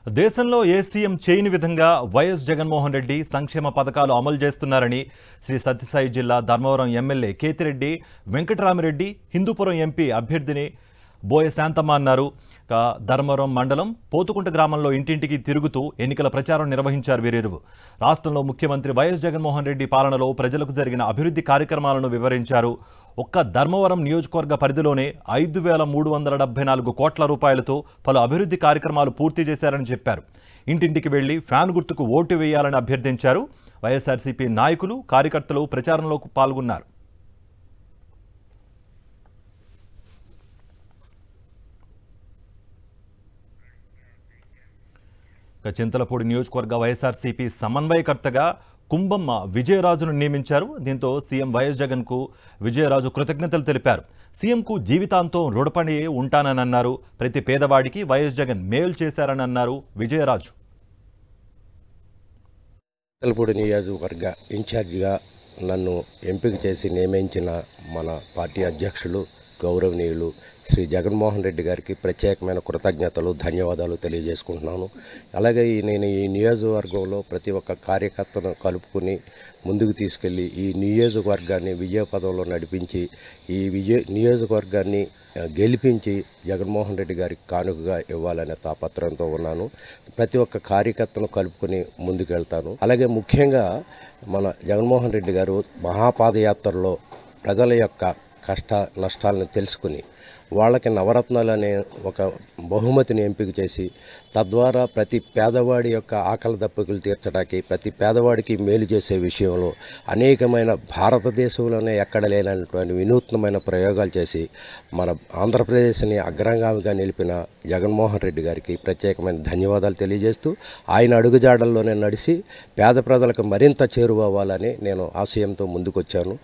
దేశంలో ఏ సీఎం చేయని విధంగా వైఎస్ జగన్మోహన్ రెడ్డి సంక్షేమ పథకాలు అమలు చేస్తున్నారని శ్రీ సత్యసాయి జిల్లా ధర్మవరం ఎమ్మెల్యే కేతిరెడ్డి వెంకటరామిరెడ్డి హిందూపురం ఎంపీ అభ్యర్థిని బోయ శాంతమ్మ అన్నారు. ధర్మవరం మండలం పోతుకుంట గ్రామంలో ఇంటింటికి తిరుగుతూ ఎన్నికల ప్రచారం నిర్వహించారు వీరిరువు. రాష్ట్రంలో ముఖ్యమంత్రి వైఎస్ జగన్మోహన్ రెడ్డి పాలనలో ప్రజలకు జరిగిన అభివృద్ధి కార్యక్రమాలను వివరించారు. ఒక్క ధర్మవరం నియోజకవర్గ పరిధిలోనే 5,374 కోట్ల రూపాయలతో పలు అభివృద్ధి కార్యక్రమాలు పూర్తి చేశారని చెప్పారు. ఇంటింటికి వెళ్లి ఫ్యాన్ గుర్తుకు ఓటు వేయాలని అభ్యర్థించారు. వైఎస్ఆర్సీపీ నాయకులు, కార్యకర్తలు ప్రచారంలో పాల్గొన్నారు. చింతలపూడి నియోజకవర్గ వైఎస్ఆర్సీపీ సమన్వయకర్తగా కుంభమ్మ విజయరాజును నియమించారు. దీంతో సీఎం వైఎస్ జగన్కు విజయరాజు కృతజ్ఞతలు తెలిపారు. సీఎంకు జీవితాంతం రుణపడి ఉంటానని అన్నారు. ప్రతి పేదవాడికి వైఎస్ జగన్ మేలు చేశారని అన్నారు విజయరాజు. చింతలపూడి నియోజకవర్గ ఇన్ఛార్జిగా నన్ను ఎంపిక చేసి నియమించిన మన పార్టీ అధ్యక్షులు గౌరవనీయులు శ్రీ జగన్మోహన్ రెడ్డి గారికి ప్రత్యేకమైన కృతజ్ఞతలు, ధన్యవాదాలు తెలియజేసుకుంటున్నాను. అలాగే నేను ఈ నియోజకవర్గంలో ప్రతి ఒక్క కార్యకర్తను కలుపుకుని ముందుకు తీసుకెళ్ళి ఈ నియోజకవర్గాన్ని విజయపదంలో నడిపించి ఈ నియోజకవర్గాన్ని గెలిపించి జగన్మోహన్ రెడ్డి గారికి కానుకగా ఇవ్వాలనే తాపత్రయంతో ఉన్నాను. ప్రతి ఒక్క కార్యకర్తను కలుపుకొని ముందుకెళ్తాను. అలాగే ముఖ్యంగా మన జగన్మోహన్ రెడ్డి గారు మహాపాదయాత్రలో ప్రజల యొక్క కష్ట నష్టాలను తెలుసుకుని వాళ్ళకి నవరత్నాలు అనే ఒక బహుమతిని ఎంపిక చేసి తద్వారా ప్రతి పేదవాడి యొక్క ఆకలి దప్పుకులు తీర్చడానికి, ప్రతి పేదవాడికి మేలు చేసే విషయంలో అనేకమైన భారతదేశంలోనే ఎక్కడ లేనటువంటి వినూత్నమైన ప్రయోగాలు చేసి మన ఆంధ్రప్రదేశ్ని అగ్రగామిగా నిలిపిన జగన్మోహన్ రెడ్డి గారికి ప్రత్యేకమైన ధన్యవాదాలు తెలియజేస్తూ ఆయన అడుగుజాడల్లోనే నడిచి పేద ప్రజలకు మరింత చేరువవ్వాలని నేను ఆశయంతో ముందుకొచ్చాను.